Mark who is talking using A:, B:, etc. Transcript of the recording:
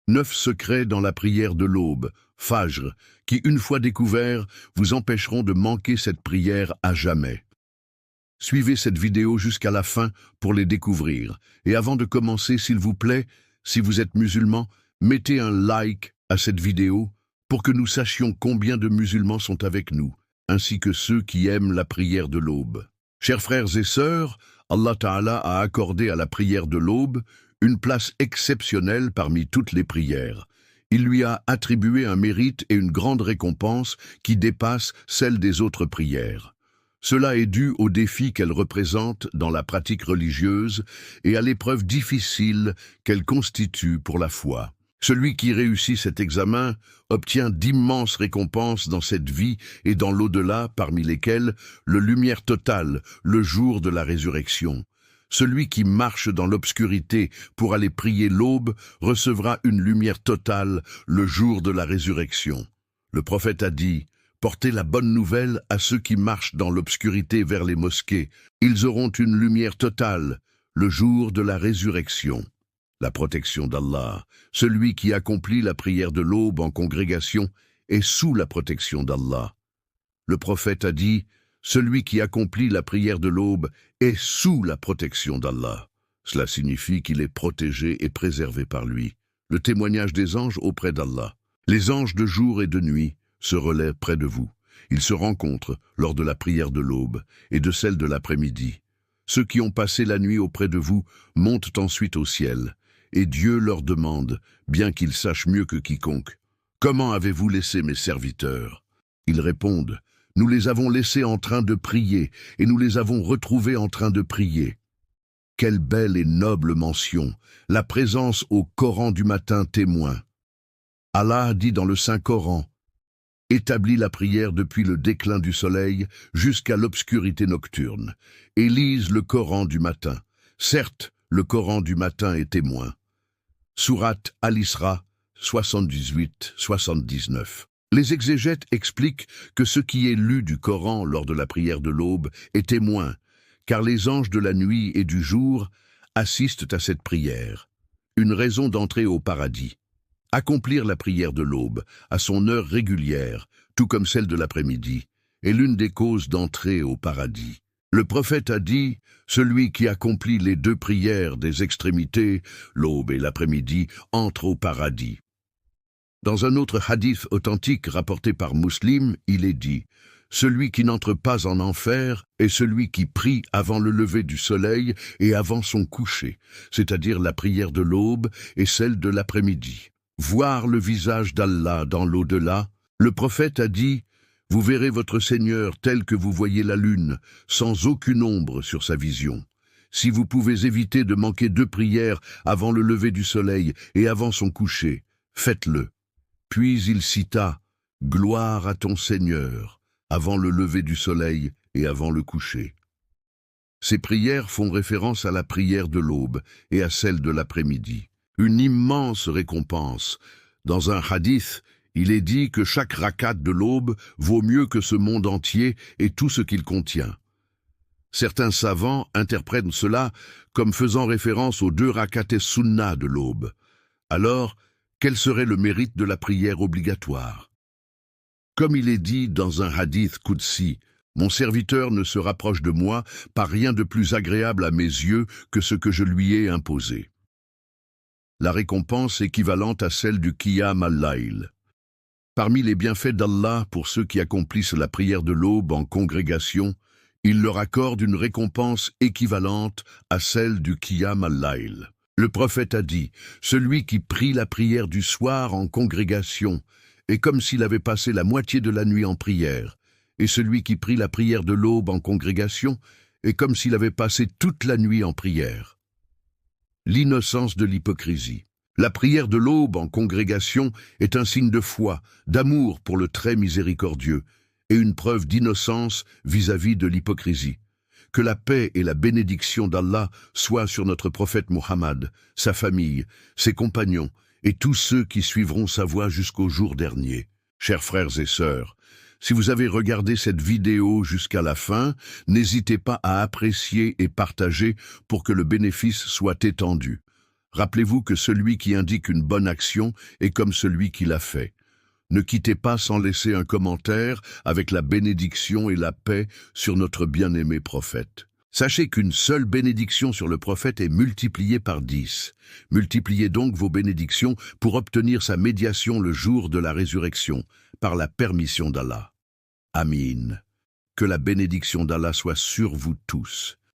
A: 9 secrets dans la prière de l'aube, Fajr, qui, une fois découverts, vous empêcheront de manquer cette prière à jamais. Suivez cette vidéo jusqu'à la fin pour les découvrir. Et avant de commencer, s'il vous plaît, si vous êtes musulman, mettez un like à cette vidéo pour que nous sachions combien de musulmans sont avec nous, ainsi que ceux qui aiment la prière de l'aube. Chers frères et sœurs, Allah Ta'ala a accordé à la prière de l'aube une place exceptionnelle parmi toutes les prières. Il lui a attribué un mérite et une grande récompense qui dépassent celles des autres prières. Cela est dû au défi qu'elle représente dans la pratique religieuse et à l'épreuve difficile qu'elle constitue pour la foi. Celui qui réussit cet examen obtient d'immenses récompenses dans cette vie et dans l'au-delà, parmi lesquelles le lumière totale, le jour de la résurrection. Celui qui marche dans l'obscurité pour aller prier l'aube recevra une lumière totale le jour de la résurrection. Le prophète a dit: « Portez la bonne nouvelle à ceux qui marchent dans l'obscurité vers les mosquées. Ils auront une lumière totale le jour de la résurrection. » La protection d'Allah. Celui qui accomplit la prière de l'aube en congrégation est sous la protection d'Allah. Le prophète a dit: « Celui qui accomplit la prière de l'aube est sous la protection d'Allah. » Cela signifie qu'il est protégé et préservé par lui. Le témoignage des anges auprès d'Allah. Les anges de jour et de nuit se relaient près de vous. Ils se rencontrent lors de la prière de l'aube et de celle de l'après-midi. Ceux qui ont passé la nuit auprès de vous montent ensuite au ciel, et Dieu leur demande, bien qu'ils sachent mieux que quiconque: « Comment avez-vous laissé mes serviteurs ?» Ils répondent: « Nous les avons laissés en train de prier, et nous les avons retrouvés en train de prier. » Quelle belle et noble mention, la présence au Coran du matin témoin. Allah a dit dans le Saint-Coran: « Établis la prière depuis le déclin du soleil jusqu'à l'obscurité nocturne, et lise le Coran du matin. Certes, le Coran du matin est témoin. » Sourate Al-Isra 78-79. Les exégètes expliquent que ce qui est lu du Coran lors de la prière de l'aube est témoin, car les anges de la nuit et du jour assistent à cette prière. Une raison d'entrer au paradis. Accomplir la prière de l'aube à son heure régulière, tout comme celle de l'après-midi, est l'une des causes d'entrée au paradis. Le prophète a dit: « Celui qui accomplit les deux prières des extrémités, l'aube et l'après-midi, entre au paradis. » Dans un autre hadith authentique rapporté par Muslim, il est dit: « Celui qui n'entre pas en enfer est celui qui prie avant le lever du soleil et avant son coucher, c'est-à-dire la prière de l'aube et celle de l'après-midi. » Voir le visage d'Allah dans l'au-delà. Le prophète a dit: « Vous verrez votre Seigneur tel que vous voyez la lune, sans aucune ombre sur sa vision. Si vous pouvez éviter de manquer 2 prières avant le lever du soleil et avant son coucher, faites-le. » Puis il cita: « Gloire à ton Seigneur, avant le lever du soleil et avant le coucher. » Ces prières font référence à la prière de l'aube et à celle de l'après-midi. Une immense récompense. Dans un hadith, il est dit que chaque rakat de l'aube vaut mieux que ce monde entier et tout ce qu'il contient. Certains savants interprètent cela comme faisant référence aux 2 rakats sunnah de l'aube. Alors, quel serait le mérite de la prière obligatoire? Comme il est dit dans un hadith qudsi, « Mon serviteur ne se rapproche de moi par rien de plus agréable à mes yeux que ce que je lui ai imposé. » La récompense équivalente à celle du Qiyam al-Layl. Parmi les bienfaits d'Allah pour ceux qui accomplissent la prière de l'aube en congrégation, il leur accorde une récompense équivalente à celle du Qiyam al-Layl. Le prophète a dit: « Celui qui prie la prière du soir en congrégation est comme s'il avait passé la moitié de la nuit en prière, et celui qui prie la prière de l'aube en congrégation est comme s'il avait passé toute la nuit en prière. » L'innocence de l'hypocrisie. La prière de l'aube en congrégation est un signe de foi, d'amour pour le très miséricordieux, et une preuve d'innocence vis-à-vis de l'hypocrisie. Que la paix et la bénédiction d'Allah soient sur notre prophète Muhammad, sa famille, ses compagnons, et tous ceux qui suivront sa voie jusqu'au jour dernier. Chers frères et sœurs, si vous avez regardé cette vidéo jusqu'à la fin, n'hésitez pas à apprécier et partager pour que le bénéfice soit étendu. Rappelez-vous que celui qui indique une bonne action est comme celui qui l'a fait. Ne quittez pas sans laisser un commentaire avec la bénédiction et la paix sur notre bien-aimé prophète. Sachez qu'une seule bénédiction sur le prophète est multipliée par 10. Multipliez donc vos bénédictions pour obtenir sa médiation le jour de la résurrection, par la permission d'Allah. Amin. Que la bénédiction d'Allah soit sur vous tous.